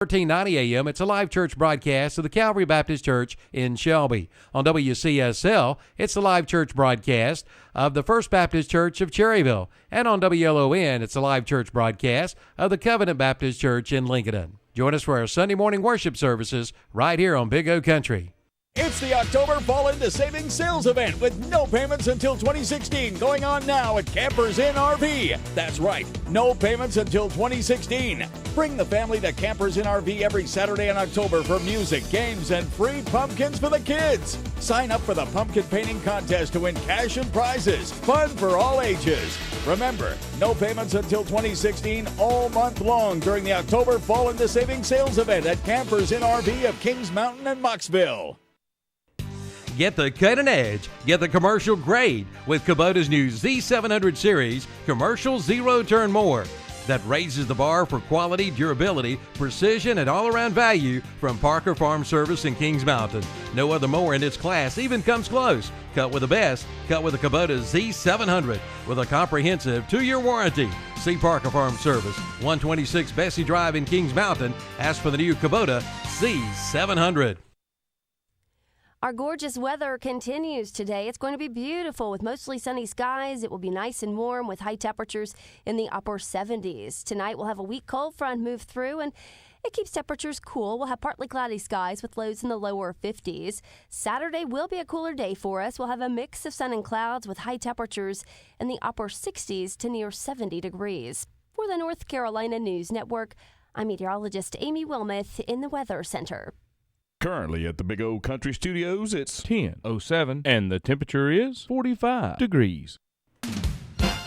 1390 a.m. It's a live church broadcast of the Calvary Baptist Church in Shelby. On WCSL, it's a live church broadcast of the First Baptist Church of Cherryville. And on WLON, it's a live church broadcast of the Covenant Baptist Church in Lincoln. Join us for our Sunday morning worship services right here on Big O Country. It's the October Fall into Savings Sales Event with no payments until 2016 going on now at Campers Inn RV. That's right, no payments until 2016. Bring the family to Campers Inn RV every Saturday in October for music, games, and free pumpkins for the kids. Sign up for the pumpkin painting contest to win cash and prizes. Fun for all ages. Remember, no payments until 2016 all month long during the October Fall into Savings Sales Event at Campers Inn RV of Kings Mountain and Moxville. Get the cutting edge, get the commercial grade with Kubota's new Z700 series commercial zero turn mower that raises the bar for quality, durability, precision, and all-around value from Parker Farm Service in Kings Mountain. No other mower in its class even comes close. Cut with the best, cut with the Kubota Z700 with a comprehensive 2-year warranty. See Parker Farm Service, 126 Bessie Drive in Kings Mountain. Ask for the new Kubota Z700. Our gorgeous weather continues today. It's going to be beautiful with mostly sunny skies. It will be nice and warm with high temperatures in the upper 70s. Tonight we'll have a weak cold front move through and it keeps temperatures cool. We'll have partly cloudy skies with lows in the lower 50s. Saturday will be a cooler day for us. We'll have a mix of sun and clouds with high temperatures in the upper 60s to near 70 degrees. For the North Carolina News Network, I'm meteorologist Amy Wilmoth in the Weather Center. Currently at the Big O Country Studios, it's 10:07, and the temperature is 45 degrees.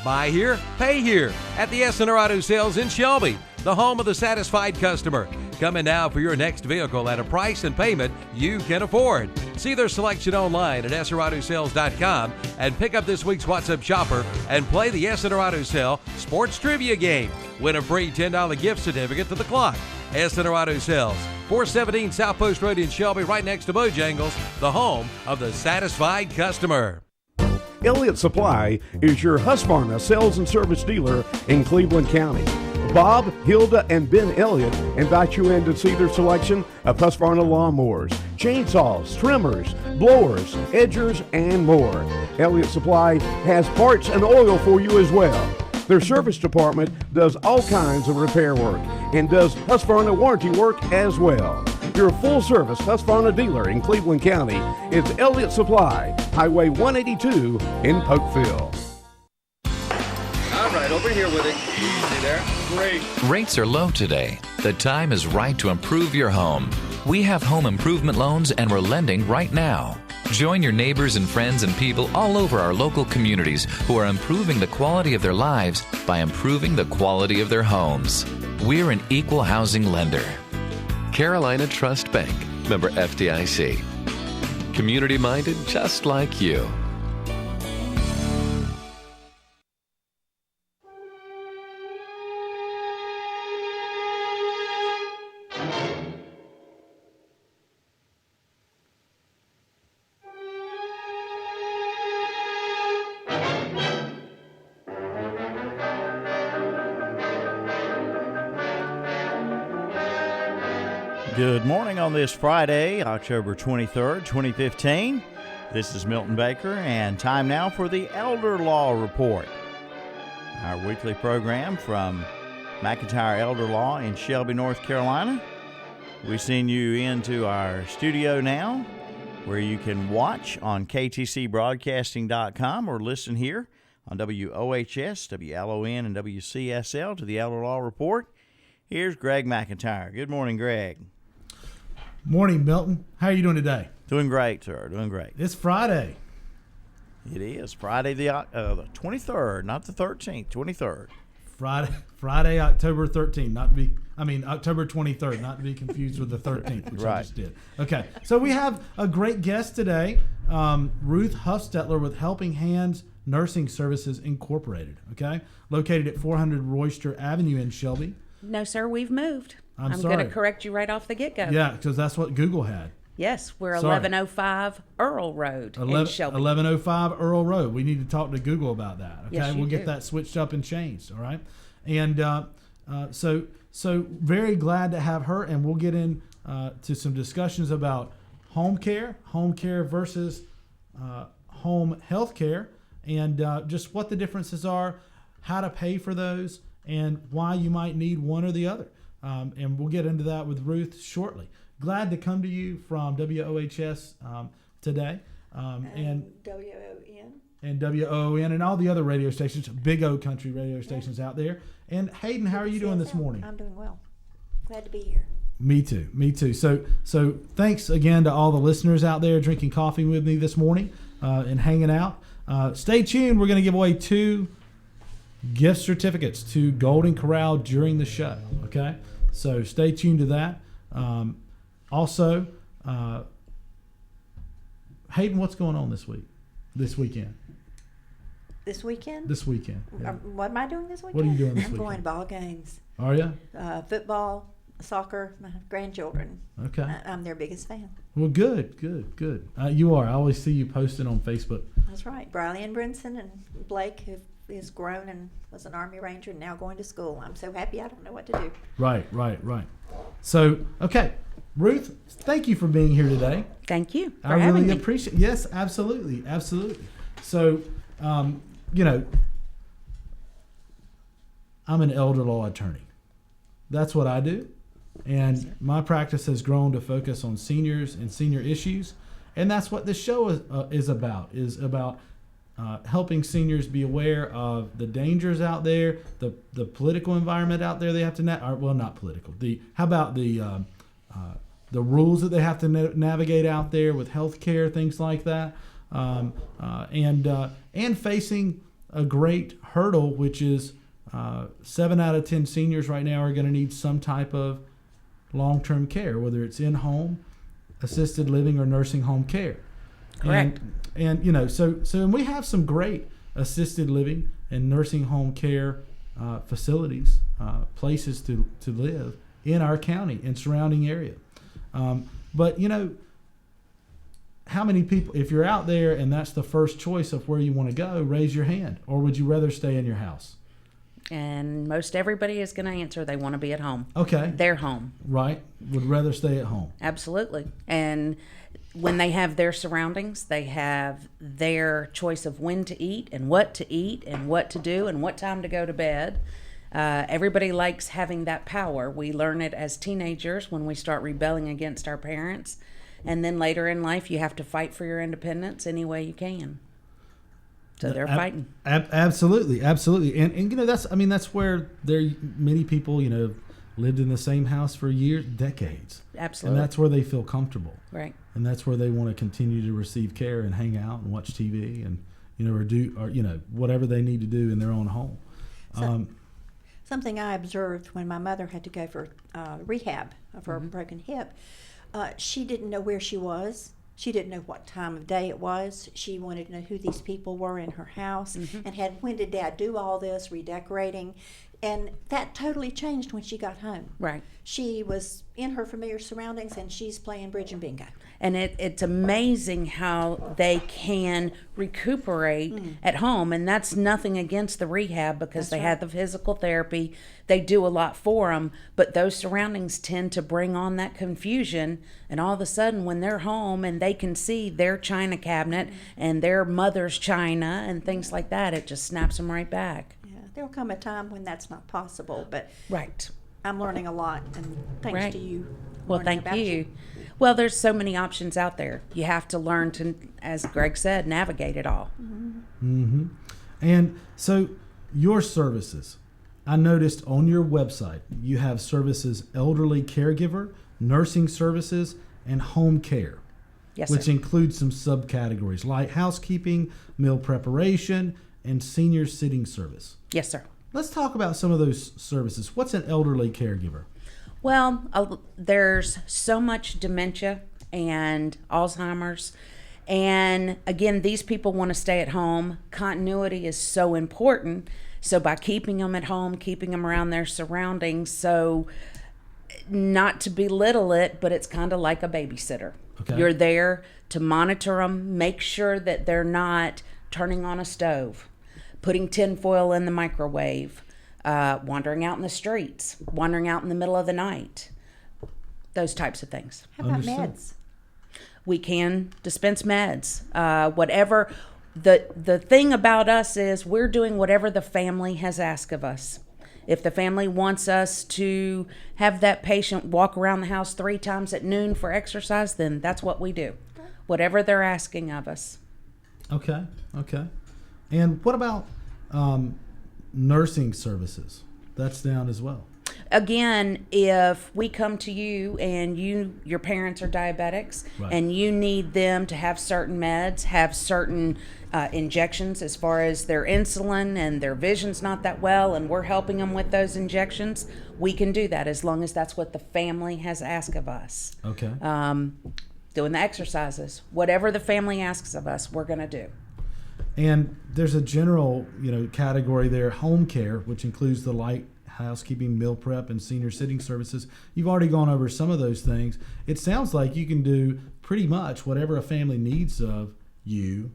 Buy here, pay here at the Essener Auto Sales in Shelby, the home of the satisfied customer. Come in now for your next vehicle at a price and payment you can afford. See their selection online at EssenerAutoSales.com and pick up this week's What's Up Shopper and play the Essener Auto Sale Sports Trivia Game. Win a free $10 gift certificate to the clock. Essener Auto Sales, 417 South Post Road in Shelby, right next to Bojangles, the home of the satisfied customer. Elliott Supply is your Husqvarna sales and service dealer in Cleveland County. Bob, Hilda, and Ben Elliott invite you in to see their selection of Husqvarna lawnmowers, chainsaws, trimmers, blowers, edgers, and more. Elliott Supply has parts and oil for you as well. Their service department does all kinds of repair work and does Husqvarna warranty work as well. Your full-service Husqvarna dealer in Cleveland County is Elliott Supply, Highway 182 in Polkville. All right, over here with it. Easy there. Great. Rates are low today. The time is right to improve your home. We have home improvement loans and we're lending right now. Join your neighbors and friends and people all over our local communities who are improving the quality of their lives by improving the quality of their homes. We're an equal housing lender. Carolina Trust Bank, member FDIC. Community-minded just like you. Good morning on this Friday, October 23rd, 2015. This is Milton Baker, and time now for the Elder Law Report, our weekly program from McIntyre Elder Law in Shelby, North Carolina. We send you into our studio now, where you can watch on ktcbroadcasting.com or listen here on WOHS, WLON, and WCSL to the Elder Law Report. Here's Greg McIntyre. Good morning, Greg. Morning, Milton. How are you doing today? Doing great, sir. Doing great. It's Friday. It is Friday the 23rd, not the 13th, 23rd. Friday, October 13th, October 23rd, not to be confused with the 13th, which Right. I just did. Okay, so we have a great guest today, Ruth Huffstetler with Helping Hands Nursing Services Incorporated, okay? Located at 400 Royster Avenue in Shelby. No, sir, we've moved. I'm sorry. going to correct you right off the get-go. Yeah, because that's what Google had. Yes, we're Sorry. 1105 Earl Road in Shelby. 1105 Earl Road. We need to talk to Google about that. Okay, Yes, you we'll get do. that switched up and changed. All right, and so So very glad to have her, and we'll get in to some discussions about home care versus home health care, and just what the differences are, how to pay for those, and why you might need one or the other. And we'll get into that with Ruth shortly. Glad to come to you from WOHS today. And WON. And WON and all the other radio stations, Big O Country radio stations out there. And Hayden, how are you doing this morning? I'm doing well. Glad to be here. Me too. So thanks again to all the listeners out there drinking coffee with me this morning and hanging out. Stay tuned. We're going to give away 2 gift certificates to Golden Corral during the show. Okay, so stay tuned to that. Also, Hayden, what's going on this weekend? This weekend? This weekend. Yeah. What am I doing this weekend? What are you doing this weekend? I'm weekend? going to ball games. Are you? Football, soccer, my grandchildren. Okay. I'm their biggest fan. Well, good. You are. I always see you posting on Facebook. That's right. Briley and Brinson and Blake, who is grown and was an Army Ranger and now going to school. I'm so happy I don't know what to do. Right. So, okay. Ruth, thank you for being here today. Thank you for having me. I really appreciate it. Yes, absolutely. So, I'm an elder law attorney. That's what I do. And my practice has grown to focus on seniors and senior issues. And that's what this show is about helping seniors be aware of the dangers out there, the political environment out there they have to not political. How about the rules that they have to navigate out there with healthcare, things like that, and facing a great hurdle, which is 7 out of 10 seniors right now are going to need some type of long-term care, whether it's in-home, assisted living, or nursing home care. Correct. And so we have some great assisted living and nursing home care facilities, places to live in our county and surrounding area. But how many people, if you're out there and that's the first choice of where you want to go, raise your hand, or would you rather stay in your house? And most everybody is going to answer they want to be at home. Okay. Their home. Right. Would rather stay at home. Absolutely. And when they have their surroundings, they have their choice of when to eat and what to do and what time to go to bed. Everybody likes having that power. We learn it as teenagers when we start rebelling against our parents. And then later in life, you have to fight for your independence any way you can. So they're fighting. Absolutely. And that's where many people, lived in the same house for years, decades. Absolutely. And that's where they feel comfortable. Right. And that's where they want to continue to receive care and hang out and watch TV and, or do whatever they need to do in their own home. Something I observed when my mother had to go for rehab of her broken hip, she didn't know where she was. She didn't know what time of day it was. She wanted to know who these people were in her house and when did Dad do all this, redecorating. And that totally changed when she got home. Right. She was in her familiar surroundings and she's playing bridge and bingo. And it's amazing how they can recuperate at home. And that's nothing against the rehab because they have the physical therapy. They do a lot for them. But those surroundings tend to bring on that confusion. And all of a sudden, when they're home and they can see their china cabinet and their mother's china and things like that, it just snaps them right back. Yeah, there'll come a time when that's not possible. But right. I'm learning a lot. And thanks to you. Well, thank you. Well, there's so many options out there. You have to learn to, as Greg said, navigate it all. Mm-hmm. And so your services, I noticed on your website, you have services elderly caregiver, nursing services, and home care. Yes, which sir. includes some subcategories like housekeeping, meal preparation, and senior sitting service. Yes, sir. Let's talk about some of those services. What's an elderly caregiver? Well, there's so much dementia and Alzheimer's. And again, these people want to stay at home. Continuity is so important. So by keeping them at home, keeping them around their surroundings, so not to belittle it, but it's kind of like a babysitter. Okay. You're there to monitor them, make sure that they're not turning on a stove, putting tinfoil in the microwave, wandering out in the streets, wandering out in the middle of the night, those types of things. How about meds? We can dispense meds. Whatever. The thing about us is we're doing whatever the family has asked of us. If the family wants us to have that patient walk around the house 3 times at noon for exercise, then that's what we do. Whatever they're asking of us. Okay. And what about nursing services? That's down as well. Again, if we come to you and your parents are diabetics, Right. and you need them to have certain meds, have certain injections as far as their insulin, and their vision's not that well, and we're helping them with those injections, we can do that as long as that's what the family has asked of us. Okay. Doing the exercises, whatever the family asks of us, we're going to do. And there's a general, category there, home care, which includes the light housekeeping, meal prep, and senior sitting services. You've already gone over some of those things. It sounds like you can do pretty much whatever a family needs of you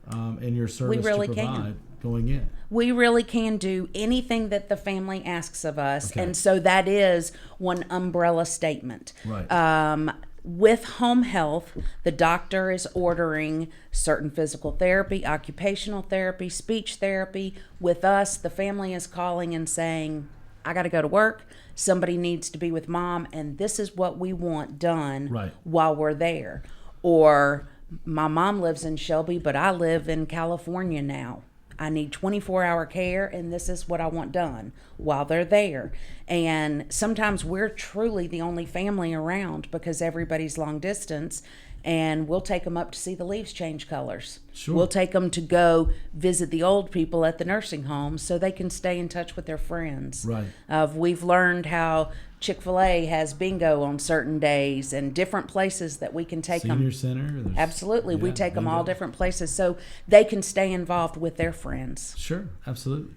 and your service really to provide going in. We really can do anything that the family asks of us. Okay. And so that is one umbrella statement. Right. With home health, the doctor is ordering certain physical therapy, occupational therapy, speech therapy. With us, the family is calling and saying, I got to go to work. Somebody needs to be with mom, and this is what we want done while we're there. Or my mom lives in Shelby, but I live in California now. I need 24-hour care, and this is what I want done while they're there. And sometimes we're truly the only family around because everybody's long distance, and we'll take them up to see the leaves change colors. Sure. We'll take them to go visit the old people at the nursing home so they can stay in touch with their friends. Right. We've learned how Chick-fil-A has bingo on certain days, and different places that we can take them. Senior center. Absolutely. We take them all bingo. different places so they can stay involved with their friends. Sure, absolutely.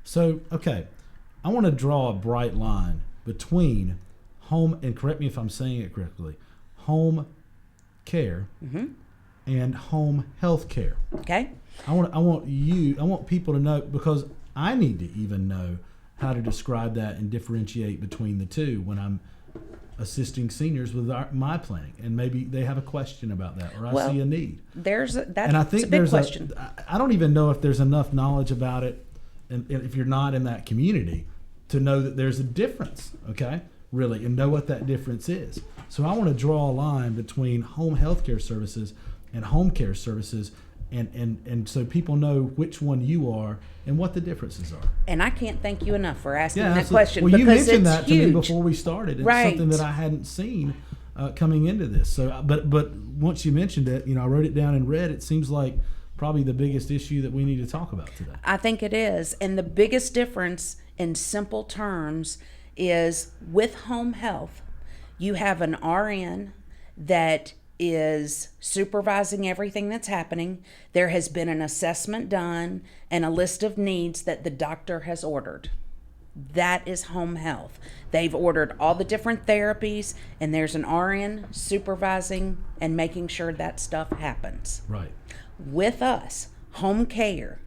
So, okay, I want to draw a bright line between home, and correct me if I'm saying it correctly, home care and home health care. Okay. I want people to know, because I need to even know how to describe that and differentiate between the two when I'm assisting seniors with my planning, and maybe they have a question about that, or I see a need. And I think a big question. I don't even know if there's enough knowledge about it, and if you're not in that community, to know that there's a difference. Okay, really, and know what that difference is. So I want to draw a line between home health care services and home care services, and so people know which one you are and what the differences are. And I can't thank you enough for asking that absolutely. question. Well, you because mentioned it's that huge. to me before we started. It's something that I hadn't seen coming into this. So, but once you mentioned it, I wrote it down in red. It seems like probably the biggest issue that we need to talk about today. I think it is. And the biggest difference in simple terms is with home health, you have an RN that is supervising everything that's happening. There has been an assessment done and a list of needs that the doctor has ordered. That is home health. They've ordered all the different therapies, and there's an RN supervising and making sure that stuff happens. Right. With us, home care,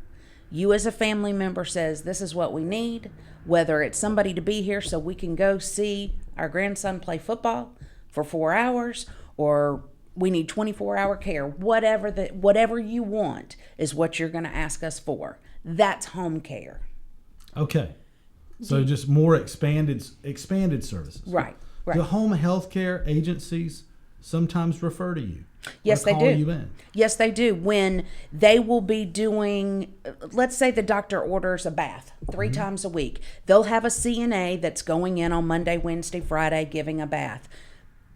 you as a family member says, this is what we need, whether it's somebody to be here so we can go see our grandson play football for 4 hours, or we need 24-hour care. Whatever you want is what you're going to ask us for. That's home care. Okay. So just more expanded services. Right. The home health care agencies sometimes refer to you. Yes, they call do. You in. Yes, they do. When they will be doing, let's say the doctor orders a bath 3 times a week. They'll have a CNA that's going in on Monday, Wednesday, Friday, giving a bath.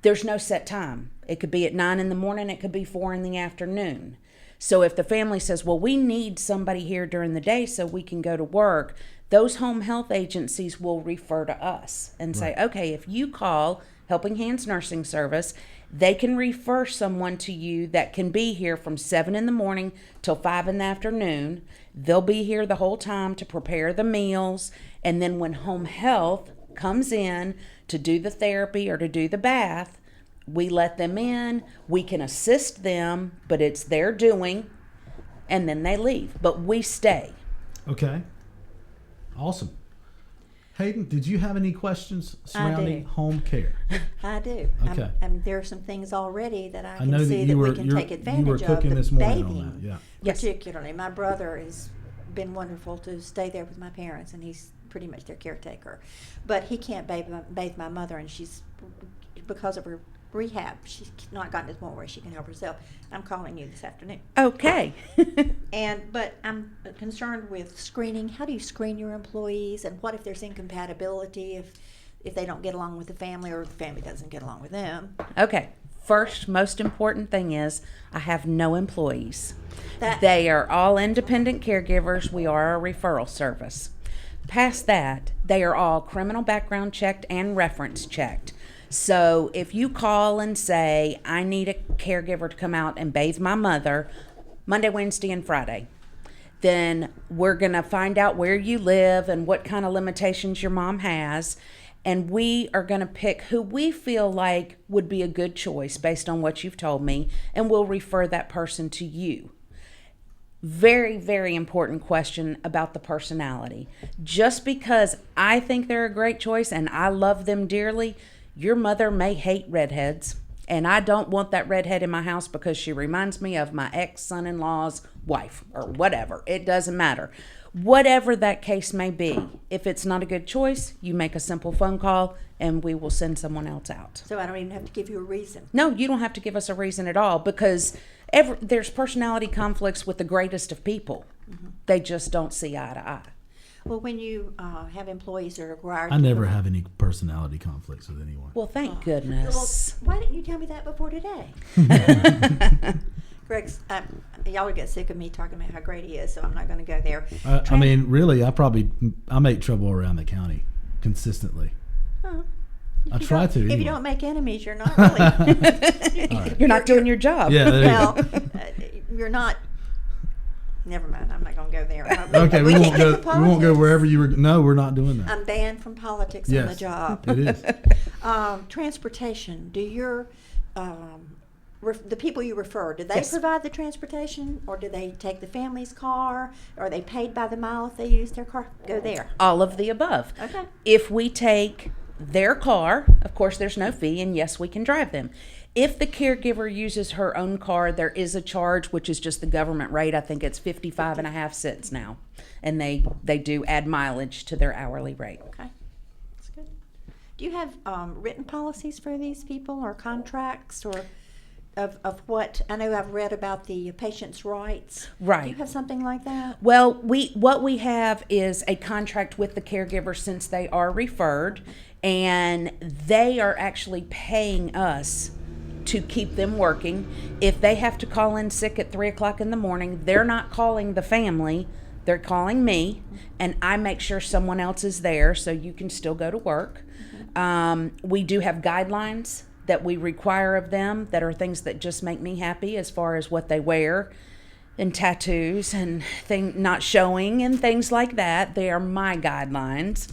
There's no set time. It could be at 9 in the morning. It could be 4 in the afternoon. So if the family says, well, we need somebody here during the day so we can go to work, those home health agencies will refer to us and say, okay, if you call Helping Hands Nursing Service, they can refer someone to you that can be here from 7 in the morning till 5 in the afternoon. They'll be here the whole time to prepare the meals. And then when home health comes in to do the therapy or to do the bath, we let them in. We can assist them, but it's their doing, and then they leave. But we stay. Okay. Awesome. Hayden, did you have any questions surrounding home care? I do. Okay. There are some things already that I can know see that we can take advantage of. You were cooking the this morning bathing, on that, yeah. particularly. My brother has been wonderful to stay there with my parents, and he's pretty much their caretaker. But he can't bathe my mother, and she's, because of her rehab, she's not gotten to the point where she can help herself. I'm calling you this afternoon. Okay. But I'm concerned with screening. How do you screen your employees, and what if there's incompatibility, if they don't get along with the family, or the family doesn't get along with them? Okay. First, most important thing is I have no employees. They are all independent caregivers. We are a referral service. Past that, they are all criminal background checked and reference checked. So if you call and say, I need a caregiver to come out and bathe my mother Monday, Wednesday, and Friday, then we're going to find out where you live and what kind of limitations your mom has. And we are going to pick who we feel like would be a good choice based on what you've told me, and we'll refer that person to you. Very, very important question about the personality. Just because I think they're a great choice and I love them dearly, your mother may hate redheads, and I don't want that redhead in my house because she reminds me of my ex-son-in-law's wife or whatever. It doesn't matter. Whatever that case may be, if it's not a good choice, you make a simple phone call and we will send someone else out. So I don't even have to give you a reason? No, you don't have to give us a reason at all, because there's personality conflicts with the greatest of people. Mm-hmm. They just don't see eye to eye. Well, when you have employees that are required I never have any personality conflicts with anyone. Well, thank goodness. Well, why didn't you tell me that before today? Greg's, y'all will get sick of me talking about how great he is, so I'm not going to go there. I mean, really, I make trouble around the county consistently. Oh. I try to. If you don't make enemies, you're not really. Right. You're not doing your job. Yeah. Well, you're not. Never mind. I'm not going to go there. Okay, we won't go. We won't go wherever you were. No, we're not doing that. I'm banned from politics on the job. It is. Transportation. Do your the people you refer, do they provide the transportation, or do they take the family's car? Are they paid by the mile if they use their car? Go there. All of the above. Okay. If we take their car, of course, there's no fee, and yes, we can drive them. If the caregiver uses her own car, there is a charge, which is just the government rate. I think it's 55.5 cents now, and they do add mileage to their hourly rate. Okay, that's good. Do you have written policies for these people, or contracts, or of what? I know I've read about the patient's rights. Right. Do you have something like that? Well, what we have is a contract with the caregiver since they are referred, and they are actually paying us to keep them working. If they have to call in sick at 3 o'clock in the morning, they're not calling the family, they're calling me, and I make sure someone else is there so you can still go to work. We do have guidelines that we require of them that are things that just make me happy, as far as what they wear and tattoos and not showing and things like that. They are my guidelines.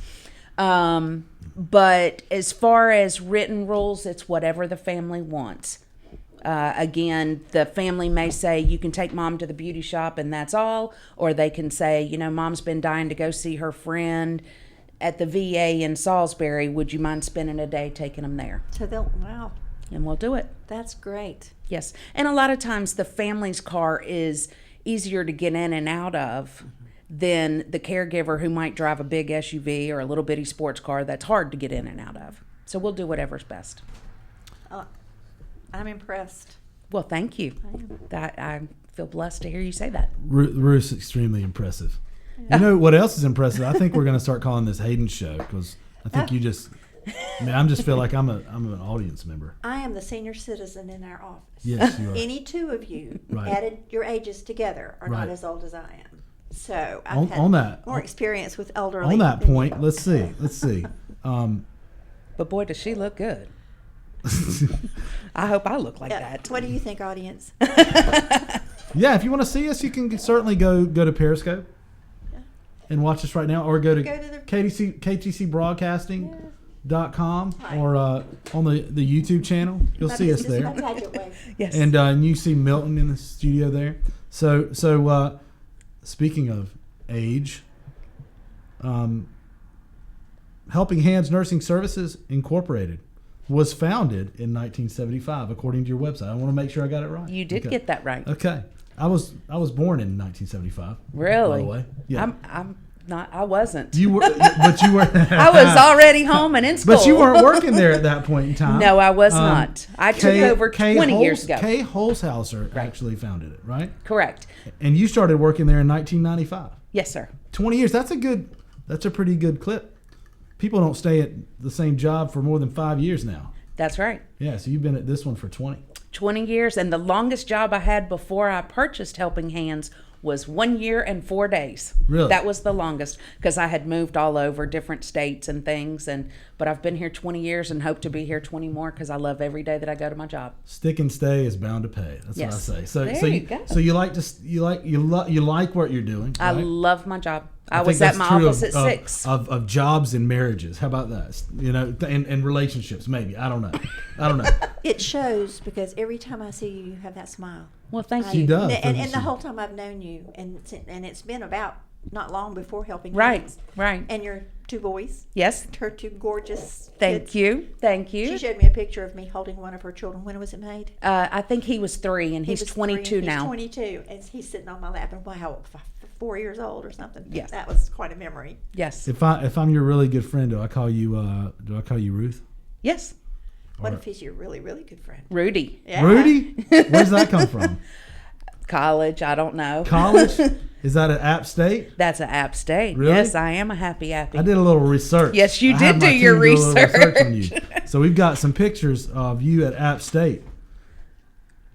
But as far as written rules, it's whatever the family wants. Again, the family may say you can take mom to the beauty shop and that's all, or they can say, mom's been dying to go see her friend at the VA in Salisbury. Would you mind spending a day taking them there? So wow. And we'll do it. That's great. Yes. And a lot of times the family's car is easier to get in and out of than the caregiver, who might drive a big SUV or a little bitty sports car that's hard to get in and out of. So we'll do whatever's best. I'm impressed. Well, thank you. I feel blessed to hear you say that. Ruth's extremely impressive. You know what else is impressive? I think we're going to start calling this Hayden's show, because I think you just. I just feel like I'm an audience member. I am the senior citizen in our office. Yes, you are. Any two of you added your ages together are not as old as I am. So I've had more experience with elderly. On that point, let's see. But boy, does she look good. I hope I look like that. What do you think, audience? Yeah, if you want to see us, you can certainly go to Periscope and watch us right now, or go to KTCBroadcasting.com or on the YouTube channel. You'll see us there. Yes. And you see Milton in the studio there. So speaking of age, Helping Hands Nursing Services Incorporated was founded in 1975, according to your website. I want to make sure I got it right. You did get that right. Okay. I was born in 1975. Really? By the way. Yeah. I'm not. I wasn't. You were, but you were. I was already home and in school. But you weren't working there at that point in time. No, I was not. I took over 20 years ago. Kay Holzhauser actually founded it, right? Correct. And you started working there in 1995. Yes, sir. 20 years. That's a pretty good clip. People don't stay at the same job for more than 5 years now. That's right. Yeah, so you've been at this one for 20. 20 years, and the longest job I had before I purchased Helping Hands was 1 year and 4 days. Really? That was the longest, because I had moved all over different states and things, but I've been here 20 years and hope to be here 20 more because I love every day that I go to my job. Stick and stay is bound to pay. That's Yes. what I say. There you go. So you like what you're doing. I right? love my job. I think was at that's my true office at 6. Of jobs and marriages. How about that? And relationships, maybe. I don't know. It shows because every time I see you, you have that smile. Well, thank you. She does. And the whole time I've known you, and it's been about not long before Helping Right, Hands. right. And your 2 boys. Yes. Her 2 gorgeous Thank kids. you. Thank you. She showed me a picture of me holding one of her children. When was it made? I think he was 3, and he's was 22 3, now. He's 22, and he's sitting on my lap, and wow, 4 years old or something. Yes. That was quite a memory. Yes. If I'm your really good friend, do I call you Ruth? Yes. What if he's your really, really good friend? Rudy. Yeah. Rudy? Where does that come from? College, I don't know. College? Is that at App State? That's an App State. Really? Yes, I am a happy appy. I did a little research. Yes, you I did had my do your team do a little research. on you. So we've got some pictures of you at App State.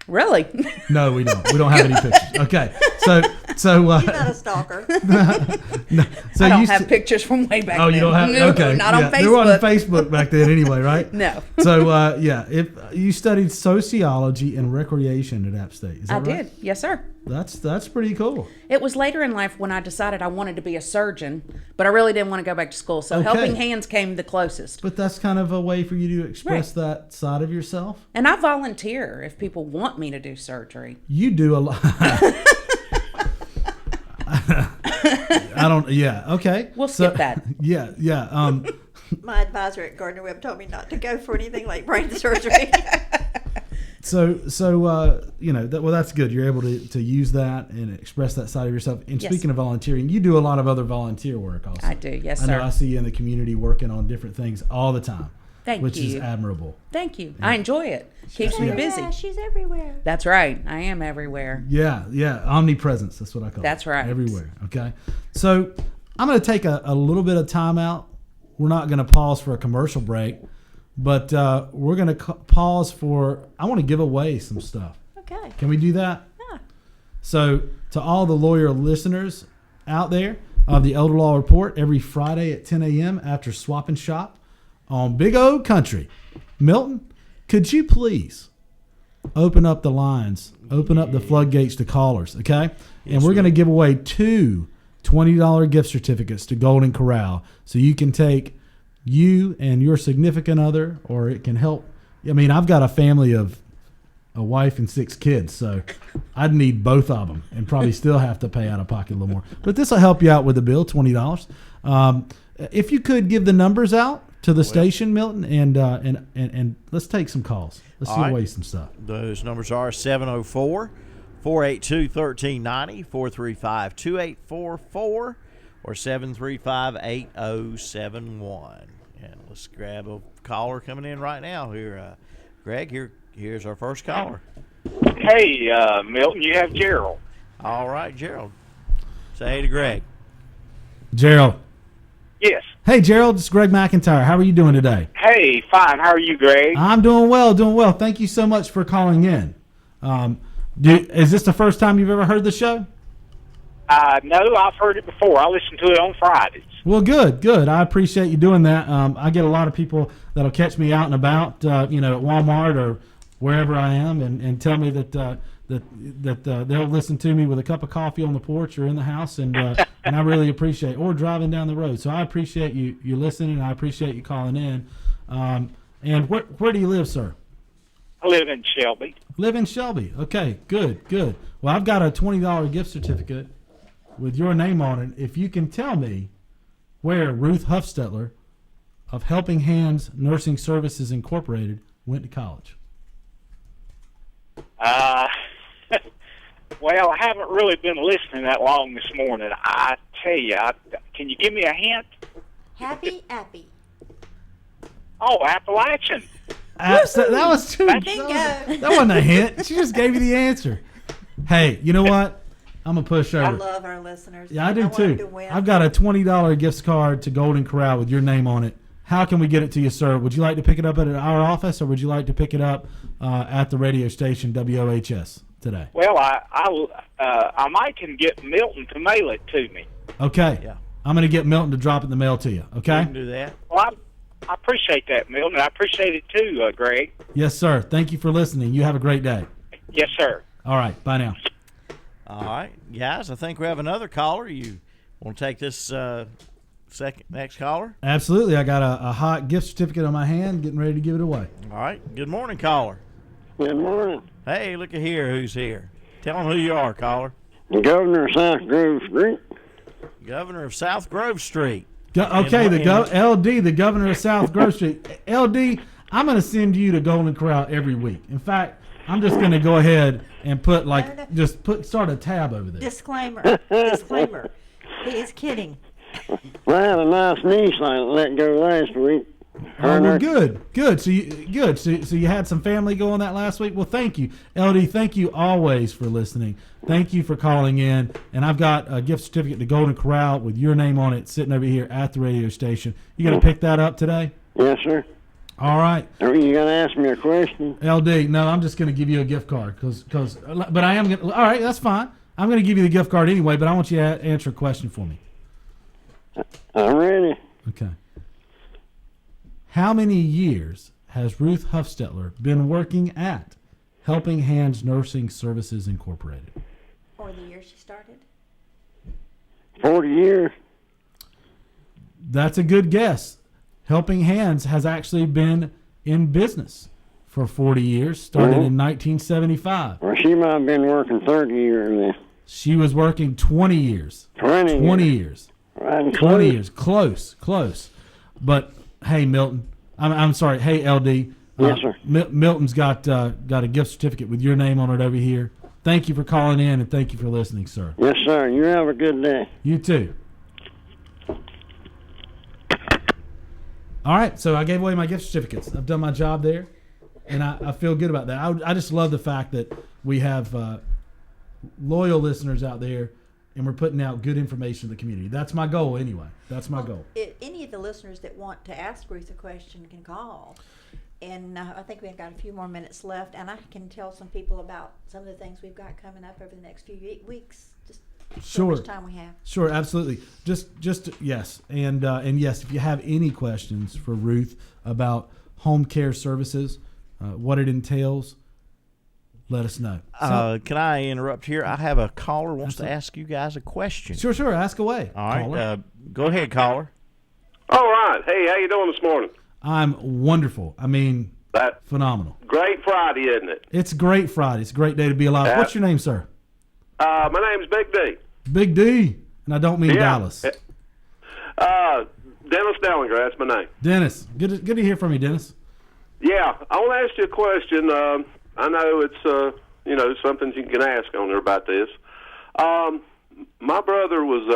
Really? No, we don't. We don't have any pictures. Okay, so You're not a stalker. no, so I don't you have pictures from way back Oh, then. you don't have? No, Okay, not on yeah. Facebook. They were on Facebook back then, anyway, right? No. So if you studied sociology and recreation at App State, is that I right? did. Yes, sir. That's pretty cool. It was later in life when I decided I wanted to be a surgeon, but I really didn't want to go back to school. So Okay. Helping Hands came the closest. But that's kind of a way for you to express Right. that side of yourself. And I volunteer if people want me to do surgery. You do a lot. I don't. Yeah. Okay. We'll skip that. Yeah. Yeah. My advisor at Gardner Webb told me not to go for anything like brain surgery. So that's good. You're able to use that and express that side of yourself. And Yes. speaking of volunteering, you do a lot of other volunteer work also. I do, yes, I know sir. I see you in the community working on different things all the time. Thank which you. is admirable. Thank you. I enjoy it. Keeps me busy. Yeah, she's everywhere. That's right. I am everywhere. Yeah, omnipresence. That's what I call it. That's right. Everywhere. Okay. So I'm going to take a little bit of time out. We're not going to pause for a commercial break, but we're going to pause for. I want to give away some stuff. Okay. Can we do that? Yeah. So to all the lawyer listeners out there of the Elder Law Report, every Friday at 10 a.m. after Swap and Shop on Big O Country. Milton, could you please open up the lines, open up the floodgates to callers, okay? And we're going to give away 2 $20 gift certificates to Golden Corral, so you can take you and your significant other, or it can help. I mean, I've got a family of a wife and 6 kids, so I'd need both of them and probably still have to pay out of pocket a little more. But this will help you out with the bill, $20. If you could give the numbers out to the station, Milton, and let's take some calls. Let's All give right. away some stuff. Those numbers are 704-482-1390, 435-2844, or 735-8071. And let's grab a caller coming in right now here. Greg, here's our first caller. Hey, Milton, you have Gerald. All right, Gerald. Say hey to Greg. Gerald. Yes. Hey, Gerald, it's Greg McIntyre. How are you doing today? Hey, fine. How are you, Greg? I'm doing well, Thank you so much for calling in. Is this the first time you've ever heard the show? No, I've heard it before. I listen to it on Fridays. Well, good. I appreciate you doing that. I get a lot of people that'll catch me out and about, at Walmart or wherever I am, and tell me that they'll listen to me with a cup of coffee on the porch or in the house, and I really appreciate, or driving down the road. So I appreciate you listening. I appreciate you calling in. And where do you live, sir? I live in Shelby. Live in Shelby. Okay, good. Well, I've got a $20 gift certificate with your name on it. If you can tell me where Ruth Huffstetler of Helping Hands Nursing Services Incorporated went to college? Well, I haven't really been listening that long this morning. I tell you, can you give me a hint? Happy Appy. Oh, Appalachian. That was too. Bingo. That wasn't a hint. She just gave you the answer. Hey, you know what? I'm gonna push over. I love our listeners. Yeah, I do want them to too. win. I've got a $20 gift card to Golden Corral with your name on it. How can we get it to you, sir? Would you like to pick it up at our office, or would you like to pick it up at the radio station WOHS today? Well, I might can get Milton to mail it to me. Okay. Yeah. I'm gonna get Milton to drop it in the mail to you. Okay. You can do that. Well, I appreciate that, Milton. I appreciate it too, Greg. Yes, sir. Thank you for listening. You have a great day. Yes, sir. All right. Bye now. All right, guys. I think we have another caller. You want to take this next caller? Absolutely. I got a hot gift certificate on my hand, getting ready to give it away. All right. Good morning, caller. Good morning. Hey, look at here. Who's here? Tell them who you are, caller. The governor of South Grove Street. Governor of South Grove Street. Okay, LD, the governor of South Grove Street. LD, I'm going to send you to Golden Corral every week. In fact, I'm just going to go ahead and start a tab over there. Disclaimer. He is kidding. Well, I had a nice niece I let go last week. Oh, well, good. So you had some family go on that last week. Well, thank you, LD. Thank you always for listening. Thank you for calling in. And I've got a gift certificate to Golden Corral with your name on it, sitting over here at the radio station. You gonna pick that up today? Yes, sir. All right. Are you gonna ask me a question? LD, no, I'm just gonna give you a gift card but I am gonna. All right, that's fine. I'm gonna give you the gift card anyway, but I want you to answer a question for me. I'm ready. Okay. How many years has Ruth Huffstetler been working at Helping Hands Nursing Services Incorporated? Or the year she started? 40 years. That's a good guess. Helping Hands has actually been in business for 40 years, started in 1975. Well, she might have been working 30 years then. She was working 20 years. 20 years. Right, 20 years. Close. But hey, Milton. I'm sorry. Hey, LD. Yes, sir. Milton's got a gift certificate with your name on it over here. Thank you for calling in, and thank you for listening, sir. Yes, sir. You have a good day. You too. All right, so I gave away my gift certificates. I've done my job there, and I feel good about that. I just love the fact that we have loyal listeners out there, and we're putting out good information to the community. That's my goal anyway. That's my goal. Any of the listeners that want to ask Ruth a question can call. And I think we've got a few more minutes left, and I can tell some people about some of the things we've got coming up over the next few weeks. Just so much time we have. Sure, absolutely. Just yes, and yes, if you have any questions for Ruth about home care services, what it entails, let us know. Can I interrupt here? I have a caller who wants to ask you guys a question. Sure. Ask away. All right. Go ahead, caller. All right. Hey, how you doing this morning? I'm wonderful. I mean, phenomenal. Great Friday, isn't it? It's a great Friday. It's a great day to be alive. What's your name, sir? My name's Big D. Big D, and I don't mean Dallas. Dennis Dellinger, that's my name. Dennis, good to hear from you, Dennis. Yeah, I want to ask you a question. I know it's something you can ask on there about this. My brother was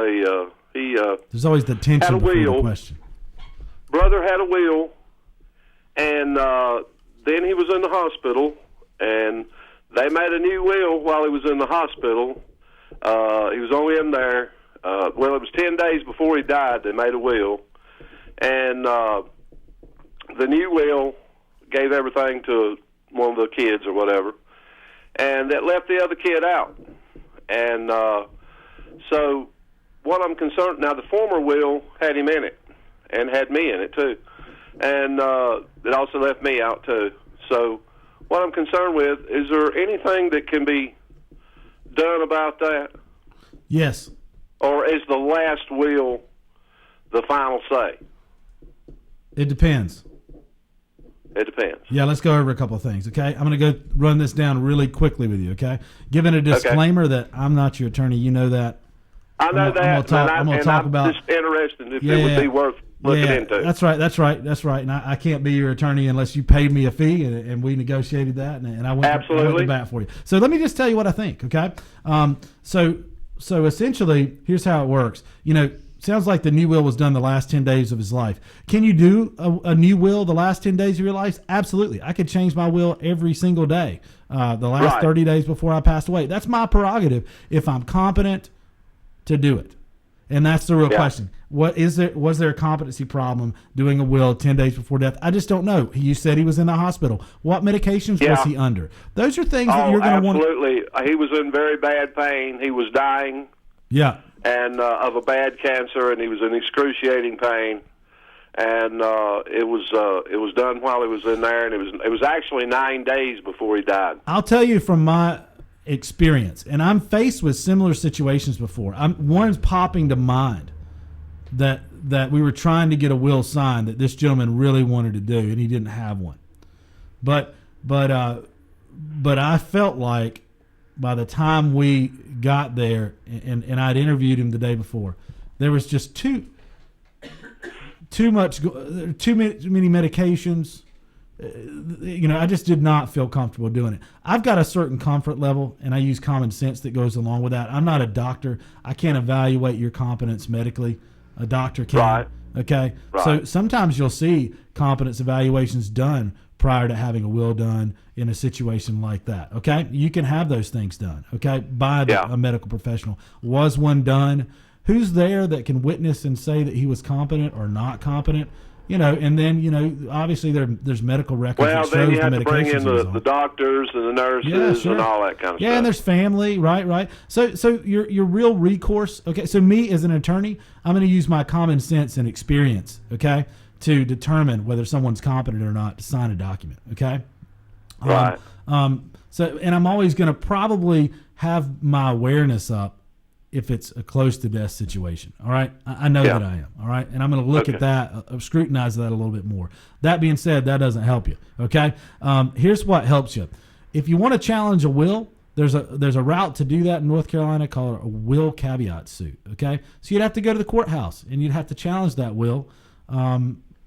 there's always the tension before the question. Brother had a wheel, and then he was in the hospital, and they made a new will while he was in the hospital. He was only in there. It was 10 days before he died. They made a will, and the new will gave everything to one of the kids or whatever, and that left the other kid out. And so what I'm concerned now, the former will had him in it and had me in it too, and it also left me out too. So what I'm concerned with, is there anything that can be done about that? Yes. Or is the last will the final say? It depends. It depends. Yeah, let's go over a couple of things, okay? I'm going to go run this down really quickly with you, okay? Given a disclaimer that I'm not your attorney, you know that. I know that, I'm going to talk about. I'm just interested if it would be worth looking into. That's right. And I can't be your attorney unless you paid me a fee, and we negotiated that, and I went to bat for you. So let me just tell you what I think, okay? So essentially, here's how it works. Sounds like the new will was done the last 10 days of his life. Can you do a new will the last 10 days of your life? Absolutely. I could change my will every single day, the last 30 days before I passed away. That's my prerogative if I'm competent to do it. And that's the real question. Was there a competency problem doing a will 10 days before death? I just don't know. You said he was in the hospital. What medications was he under? Those are things that you're going to want. Absolutely. He was in very bad pain. He was dying. Yeah. And of a bad cancer, and he was in excruciating pain, and it was done while he was in there, and it was actually 9 days before he died. I'll tell you from my experience, and I'm faced with similar situations before. One's popping to mind that we were trying to get a will signed that this gentleman really wanted to do, and he didn't have one. But I felt like by the time we got there, and I'd interviewed him the day before, there was just too many medications. I just did not feel comfortable doing it. I've got a certain comfort level, and I use common sense that goes along with that. I'm not a doctor. I can't evaluate your competence medically. A doctor can. Right. Okay? Right. So sometimes you'll see competence evaluations done prior to having a will done in a situation like that. Okay? You can have those things done, okay, by a medical professional. Was one done? Who's there that can witness and say that he was competent or not competent? And then, obviously there's medical records. Well, that then shows you have the to bring in medications the doctors and the nurses and all that kind of stuff. Yeah, and there's family, right. So your real recourse, okay, so me as an attorney, I'm going to use my common sense and experience, okay, to determine whether someone's competent or not to sign a document, okay? Right. And I'm always going to probably have my awareness up if it's a close to death situation. All right. I know that I am. All right. And I'm going to look at that, scrutinize that a little bit more. That being said, that doesn't help you. Okay. Here's what helps you. If you want to challenge a will, there's a route to do that in North Carolina called a will caveat suit. Okay. So you'd have to go to the courthouse and you'd have to challenge that will.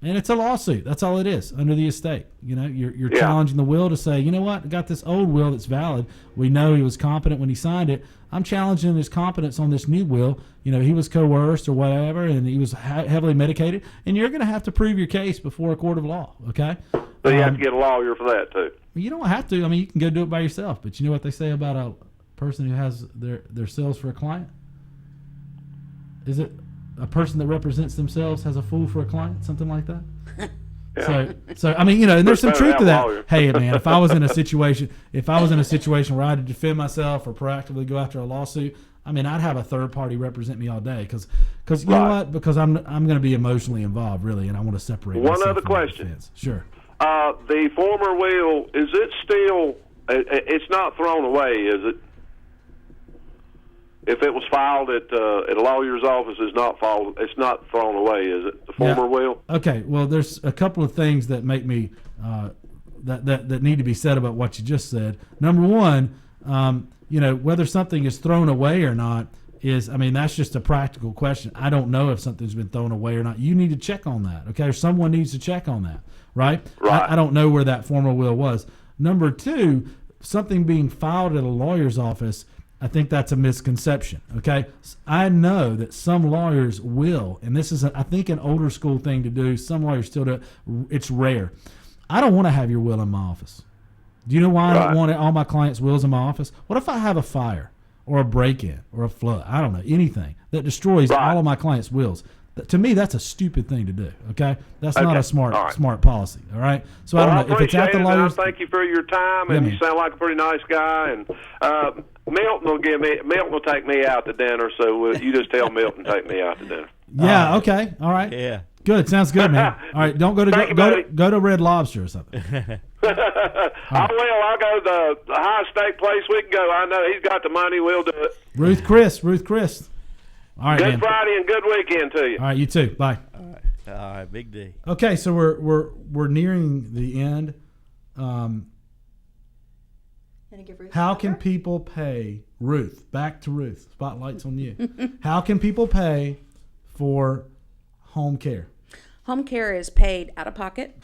And it's a lawsuit. That's all it is under the estate. You're challenging the will to say, you know what, I got this old will that's valid. We know he was competent when he signed it. I'm challenging his competence on this new will. He was coerced or whatever, and he was heavily medicated. And you're going to have to prove your case before a court of law, okay? So you have to get a lawyer for that, too. You don't have to. I mean, you can go do it by yourself. But you know what they say about a person who has their sales for a client? Is it a person that represents themselves has a fool for a client, something like that? So I mean, and there's some truth to that. Hey, man, if I was in a situation where I had to defend myself or proactively go after a lawsuit, I mean, I'd have a third party represent me all day because you know what? Because I'm going to be emotionally involved, really, and I want to separate. One other question. Sure. The former will, is it still? It's not thrown away, is it? If it was filed at a lawyer's office, it's not thrown away, is it? The former will. Okay. Well, there's a couple of things that make me that need to be said about what you just said. Number one, whether something is thrown away or not that's just a practical question. I don't know if something's been thrown away or not. You need to check on that, okay? Or someone needs to check on that, right? I don't know where that former will was. Number two, something being filed at a lawyer's office, I think that's a misconception, okay? I know that some lawyers will, and this is, I think, an older school thing to do. Some lawyers still do it. It's rare. I don't want to have your will in my office. Do you know why I don't want all my clients' wills in my office? What if I have a fire or a break-in or a flood? I don't know, anything that destroys all of my clients' wills. To me, that's a stupid thing to do, okay? That's not a smart policy, all right? So I don't know. If it's at the lawyer's... Thank you for your time, and you sound like a pretty nice guy, and... Milton will take me out to dinner, so you just tell Milton to take me out to dinner. Yeah, okay. All right. Yeah. Good. Sounds good, man. All right, don't go to Red Lobster or something. I will. I'll go to the highest steak place we can go. I know he's got the money. We'll do it. Ruth Chris. All right, Good Friday and good weekend to you. All right, you too. Bye. All right, Big D. Okay, so we're nearing the end. How can people pay, Ruth, back to Ruth, spotlight's on you. How can people pay for home care? Home care is paid out of pocket,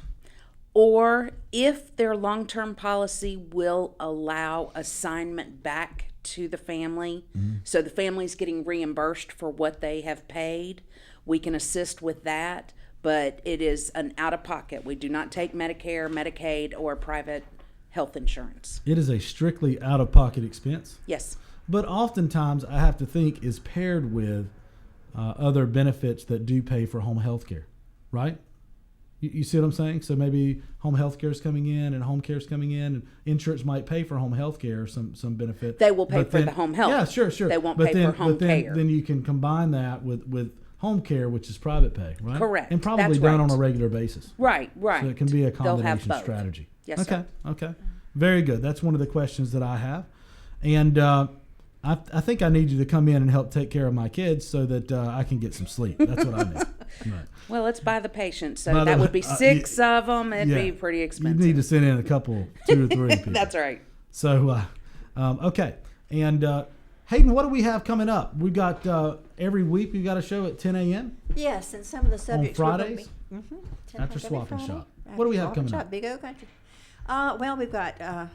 or if their long-term policy will allow assignment back to the family, so the family's getting reimbursed for what they have paid, we can assist with that, but it is an out-of-pocket. We do not take Medicare, Medicaid, or private health insurance. It is a strictly out-of-pocket expense. Yes. But oftentimes, I have to think, is paired with other benefits that do pay for home health care, right? You see what I'm saying? So maybe home health care is coming in and home care is coming in, and insurance might pay for home health care, some benefit. They will pay for the home health. Yeah, sure. They won't pay for home care. Then you can combine that with home care, which is private pay, right? Correct. And probably That's done right. on a regular basis. Right. So it can be a They'll have combination both. strategy. Yes, sir. Okay. Very good. That's one of the questions that I have. And I think I need you to come in and help take care of my kids so that I can get some sleep. That's what I need. Right. Well, it's by the patient, so that would be 6 of them. It'd be pretty expensive. You need to send in a couple, 2 or 3 people. That's right. So, okay. And Hayden, what do we have coming up? We got every week we've got a show at 10 a.m. Yes, and some of the subjects on Fridays. After Swap Swap and Shop. What do we have coming up? Big O Country. Well, we've got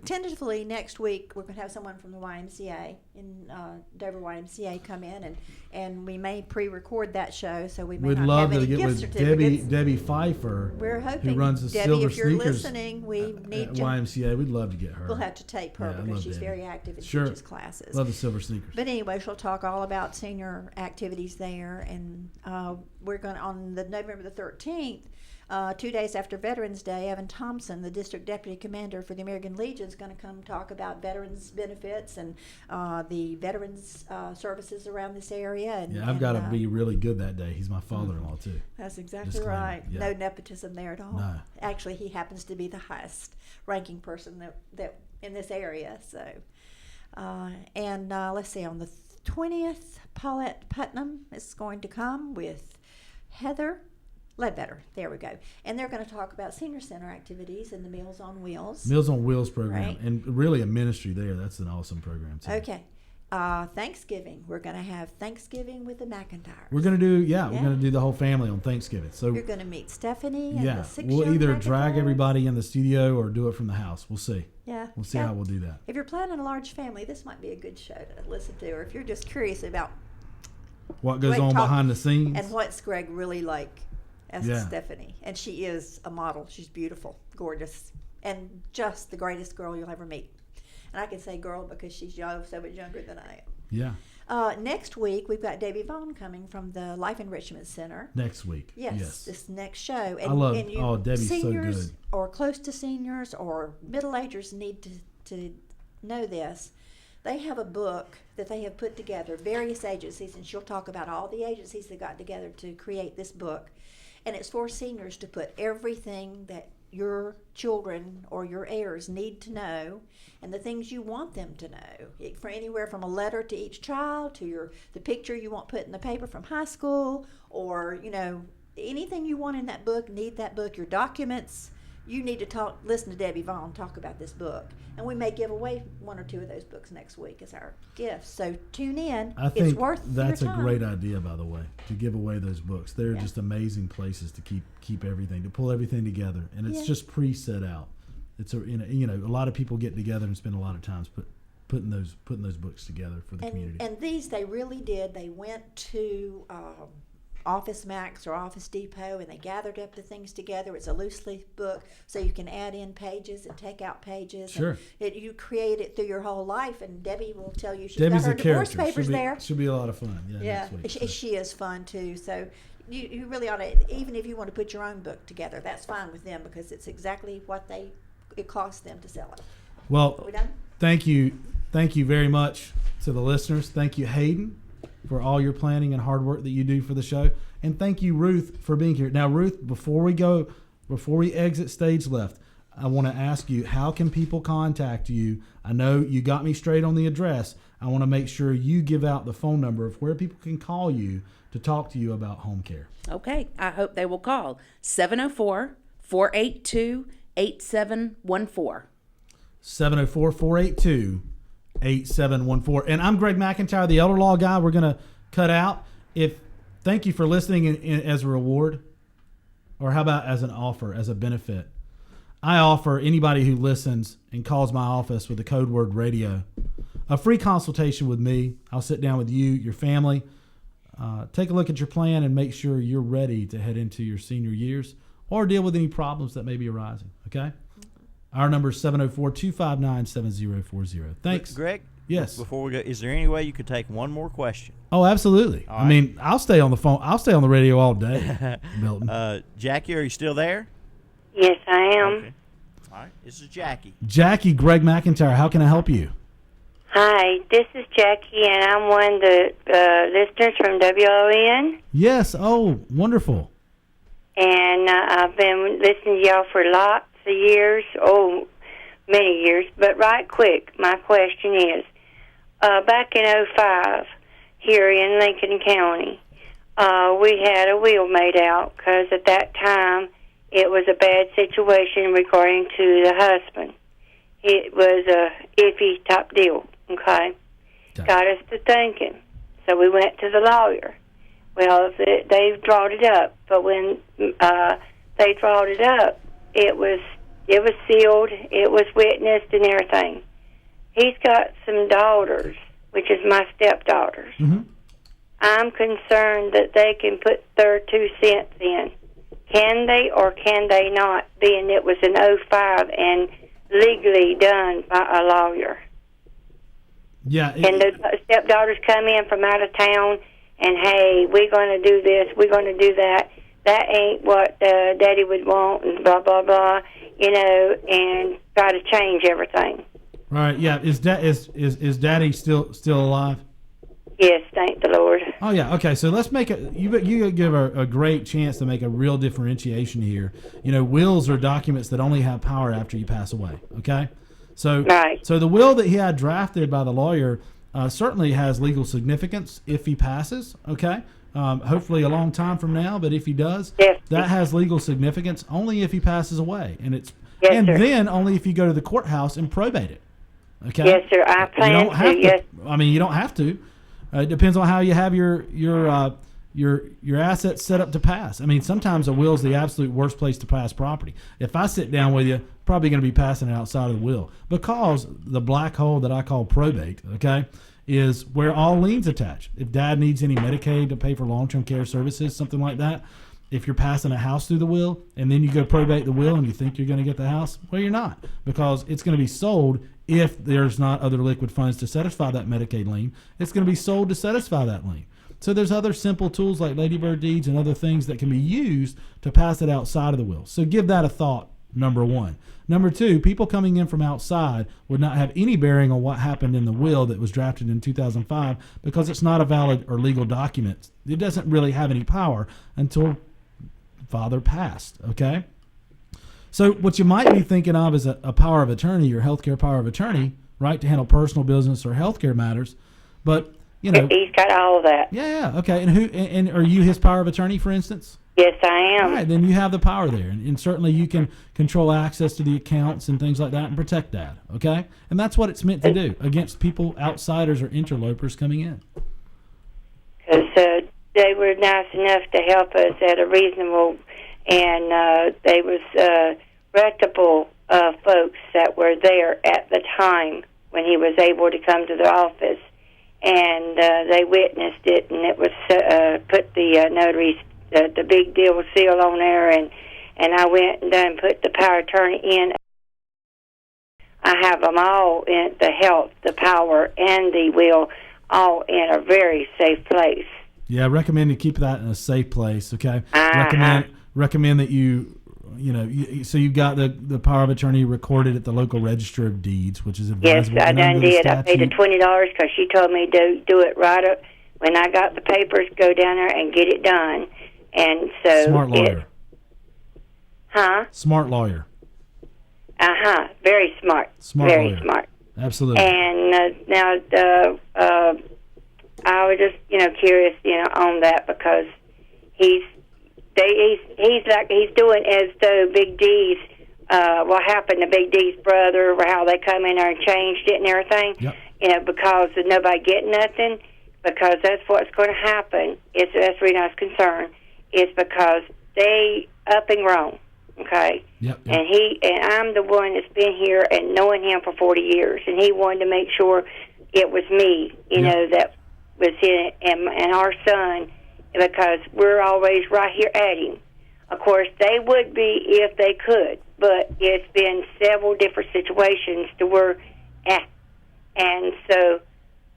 tentatively next week we're going to have someone from the YMCA in Dover YMCA come in, and we may pre-record that show, so we may We'd not love have to any get gift with certificates. Debbie Pfeiffer. We're hoping, who runs the Debbie, Silver if you're Sneakers listening, we need at to. YMCA. We'd love to get her. We'll have to tape her I because love she's Debbie. very active and Sure. teaches classes. Love the Silver Sneakers. But anyway, she'll talk all about senior activities there, and we're going to, on the November the 13th, 2 days after Veterans Day, Evan Thompson, the District Deputy Commander for the American Legion, is going to come talk about veterans benefits and the veterans services around this area. And, I've got to be really good that day. He's my father-in-law too. That's exactly Disclaimer. right. Yeah. No nepotism there at all. No. Actually, he happens to be the highest ranking person that in this area. So, let's see, on the 20th, Paulette Putnam is going to come with Heather Ledbetter. There we go. And they're going to talk about senior center activities and the Meals on Wheels. Meals on Wheels program, Right. and really a ministry there. That's an awesome program too. Okay. Thanksgiving. We're going to have Thanksgiving with the McIntyres. We're gonna do we're gonna do the whole family on Thanksgiving. So you're going to meet Stephanie and the 6 we'll young either drag McIntyres. everybody in the studio or do it from the house. We'll see. Yeah. We'll see how we'll do that. If you're planning a large family, this might be a good show to listen to. Or if you're just curious about What goes Greg on talk- behind the scenes? and what's Greg really like as Yeah. Stephanie. And she is a model. She's beautiful, gorgeous, and just the greatest girl you'll ever meet. And I can say girl because she's so much younger than I am. Yeah. Next week, we've got Debbie Vaughn coming from the Life Enrichment Center. Next week. Yes, this next show. And, I love- and you, oh, Debbie's so seniors good. or close to seniors or middle-agers need to know this. They have a book that they have put together, various agencies, and she'll talk about all the agencies that got together to create this book. And it's for seniors to put everything that your children or your heirs need to know and the things you want them to know, for anywhere from a letter to each child to the picture you want put in the paper from high school, or anything you want in that book, your documents. You need to listen to Debbie Vaughn talk about this book, and we may give away 1 or 2 of those books next week as our gift. So tune in. I think it's worth that's your a time. great idea, by the way, to give away those books. They're just amazing places to keep everything, to pull everything together, and it's just pre-set out. It's a lot of people get together and spend a lot of time putting those books together for the community. And these they really did. They went to Office Max or Office Depot, and they gathered up the things together. It's a loose leaf book, so you can add in pages and take out pages. Sure. And you create it through your whole life, and Debbie will tell you she's Debbie's got her a divorce character. papers there. Should be a lot of fun. Yeah, next week, so. she is fun too. So you really ought to, even if you want to put your own book together, that's fine with them because it's exactly what it costs them to sell it. Well, Are we done? thank you very much to the listeners. Thank you, Hayden, for all your planning and hard work that you do for the show, and thank you, Ruth, for being here. Now, Ruth, before we exit stage left, I want to ask you, how can people contact you? I know you got me straight on the address. I want to make sure you give out the phone number of where people can call you to talk to you about home care. Okay, I hope they will call 704-482-8714. 704-482-8714. And I'm Greg McIntyre, the elder law guy. We're going to cut out. Thank you for listening as a reward. Or how about as an offer, as a benefit? I offer anybody who listens and calls my office with the code word radio a free consultation with me. I'll sit down with you, your family, take a look at your plan and make sure you're ready to head into your senior years or deal with any problems that may be arising. Okay? Our number is 704-259-7040. Thanks. Greg? Yes. Before we go, is there any way you could take one more question? Oh, absolutely. All I right. mean, I'll stay on the phone. I'll stay on the radio all day, Milton. Jackie, are you still there? Yes, I am. Okay. All right. This is Jackie. Jackie, Greg McIntyre, how can I help you? Hi, this is Jackie, and I'm one of the listeners from WON. Yes. Oh, wonderful. And I've been listening to y'all for lots of years. Oh, many years. But right quick, my question is, back in 2005, here in Lincoln County, we had a will made out because at that time it was a bad situation regarding to the husband. It was a iffy type deal, okay? Got us to thinking. So we went to the lawyer. Well, they drawed it up, but when they drawed it up, it was sealed, it was witnessed and everything. He's got some daughters, which is my stepdaughters. Mm-hmm. I'm concerned that they can put their 2 cents in. Can they or can they not, being it was in 2005 and legally done by a lawyer? Yeah. Can the stepdaughters come in from out of town and, hey, we're going to do this, we're going to do that. That ain't what Daddy would want and blah, blah, blah, and try to change everything. Right. Yeah. Is Daddy still alive? Yes, thank the Lord. Oh yeah. Okay. So let's make it. You give a great chance to make a real differentiation here. Wills are documents that only have power after you pass away. Okay. So right. So the will that he had drafted by the lawyer certainly has legal significance if he passes. Okay. Hopefully a long time from now, but if he does, that has legal significance only if he passes away, and it's sir. Then only if you go to the courthouse and probate it. Okay. Yes, sir. I plan you don't have to. Yes. I mean, you don't have to. It depends on how you have your assets set up to pass. I mean, sometimes a will is the absolute worst place to pass property. If I sit down with you, probably going to be passing it outside of the will because the black hole that I call probate, okay, is where all liens attach. If Dad needs any Medicaid to pay for long-term care services, something like that, if you're passing a house through the will and then you go probate the will and you think you're going to get the house, well, you're not, because it's going to be sold. If there's not other liquid funds to satisfy that Medicaid lien, it's going to be sold to satisfy that lien. So there's other simple tools like Ladybird deeds and other things that can be used to pass it outside of the will. So give that a thought, number one. Number two, people coming in from outside would not have any bearing on what happened in the will that was drafted in 2005 because it's not a valid or legal document. It doesn't really have any power until father passed, okay? So what you might be thinking of is a power of attorney, your healthcare power of attorney, right, to handle personal business or healthcare matters. But he's got all of that. Yeah. Okay. And are you his power of attorney, for instance? Yes, I am. All right. Then you have the power there, and certainly you can control access to the accounts and things like that, and protect Dad. Okay. And that's what it's meant to do against people, outsiders or interlopers coming in. Because they were nice enough to help us at a reasonable. And they was reputable folks that were there at the time when he was able to come to the office, and they witnessed it, and it was put the notary, the big deal seal on there, and I went and put the power of attorney in. I have them all in the health, the power, and the will, all in a very safe place. Yeah, I recommend you keep that in a safe place. Okay, recommend that so you've got the power of attorney recorded at the local register of deeds, which is advisable. Yes, I done did. I paid the $20 because she told me to do it right up when I got the papers. Go down there and get it done. And so smart lawyer. Smart lawyer. Very smart. Very smart. Absolutely. And now I was just curious on that because he's doing as though Big D's what happened to Big D's brother, or how they come in there and changed it and everything. Yep. Because of nobody getting nothing. Because that's what's going to happen. That's the reason I was concerned. Is because they up and grown, okay? Yep. And I'm the one that's been here and knowing him for 40 years, and he wanted to make sure it was me, you know, that was in it, and our son, because we're always right here at him. Of course, they would be if they could, but it's been several different situations to where, and so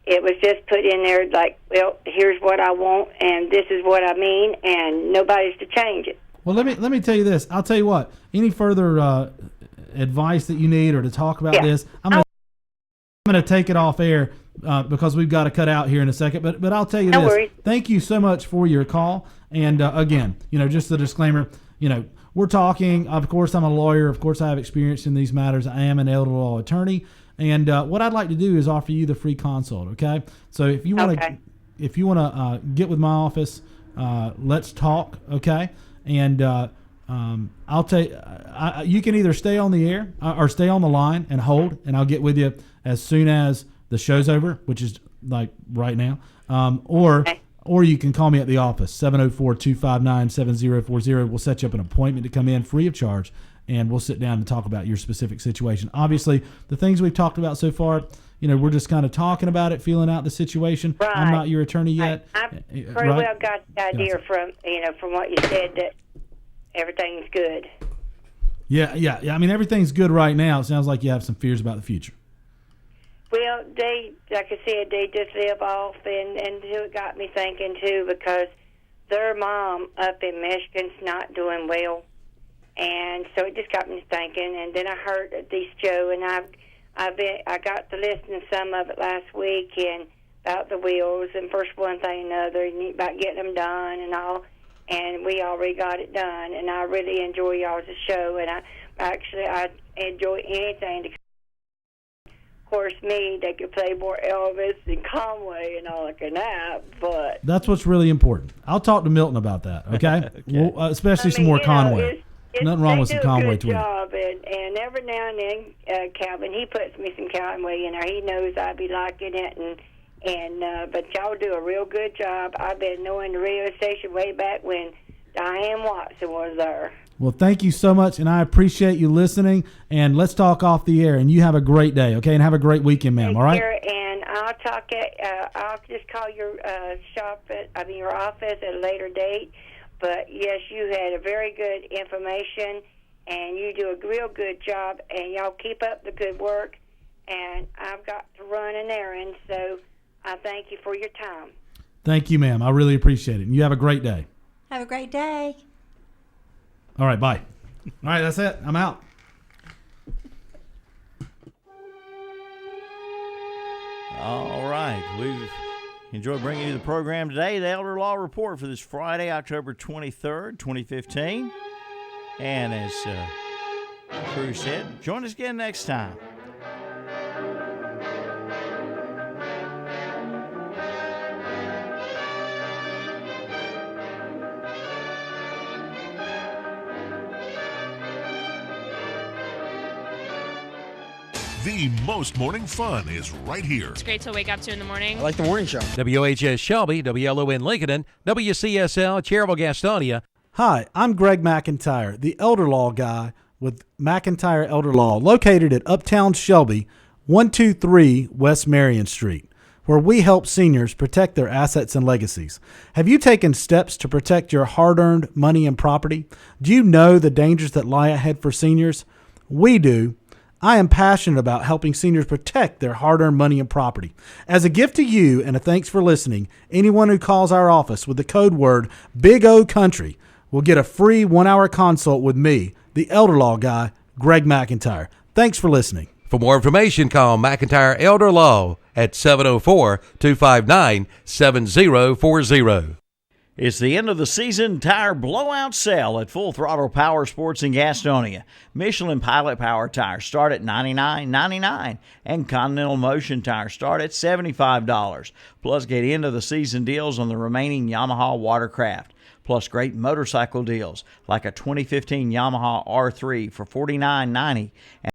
it was just put in there like, well, here's what I want, and this is what I mean, and nobody's to change it. Well, let me tell you this. I'll tell you what. Any further advice that you need or to talk about this, I'm going to take it off air because we've got to cut out here in a second. But I'll tell you No this. worries. Thank you so much for your call. And again, just a disclaimer. We're talking. Of course, I'm a lawyer. Of course, I have experience in these matters. I am an elder law attorney. And what I'd like to do is offer you the free consult. Okay. So if you want to, get with my office, let's talk. Okay. And I'll tell you, you can either stay on the air or stay on the line and hold, and I'll get with you as soon as the show's over, which is like right now. Or you can call me at the office, 704-259-7040. We'll set you up an appointment to come in free of charge, and we'll sit down and talk about your specific situation. Obviously, the things we've talked about so far, we're just kind of talking about it, feeling out the situation. Right. I'm not your attorney yet. I pretty well got the idea from what you said that everything's good. Yeah. I mean, everything's good right now. It sounds like you have some fears about the future. Well, they, like I said, they just live off, and it got me thinking, too, because their mom up in Michigan's not doing well, and so it just got me thinking, and then I heard this show, and I got to listen to some of it last week, and about the wheels, and first one thing and another, and about getting them done and all, and we already got it done, and I really enjoy y'all's show, and I enjoy anything to. Of course, they could play more Elvis and Conway and all like that, but that's what's really important. I'll talk to Milton about that, okay? Well, especially some more Conway. Nothing wrong with some Conway tweet. And every now and then, Calvin, he puts me some Conway in there. He knows I be liking it, and but y'all do a real good job. I've been knowing the radio station way back when Diane Watson was there. Well, thank you so much, and I appreciate you listening. And let's talk off the air. And you have a great day, okay? And have a great weekend, ma'am. All right. And I'll talk. I'll just call your your office at a later date. But yes, you had a very good information, and you do a real good job. And y'all keep up the good work. And I've got to run an errand, so I thank you for your time. Thank you, ma'am. I really appreciate it. And you have a great day. Have a great day. All right, bye. All right, that's it. I'm out. All right. We've enjoyed bringing you the program today, the Elder Law Report for this Friday, October 23rd, 2015. And as Crew said, join us again next time. The most morning fun is right here. It's great to wake up to in the morning. I like the morning show. WHS Shelby, WLON Lincoln, WCSL Cherville Gastonia. Hi, I'm Greg McIntyre, the elder law guy with McIntyre Elder Law, located at Uptown Shelby, 123 West Marion Street, where we help seniors protect their assets and legacies. Have you taken steps to protect your hard-earned money and property? Do you know the dangers that lie ahead for seniors? We do. I am passionate about helping seniors protect their hard-earned money and property. As a gift to you and a thanks for listening, anyone who calls our office with the code word Big O Country will get a free 1-hour consult with me, the elder law guy, Greg McIntyre. Thanks for listening. For more information, call McIntyre Elder Law at 704-259-7040. It's the end of the season tire blowout sale at Full Throttle Power Sports in Gastonia. Michelin Pilot Power tires start at $99.99 and Continental Motion tires start at $75. Plus, get end of the season deals on the remaining Yamaha Watercraft. Plus, great motorcycle deals like a 2015 Yamaha R3 for $49.90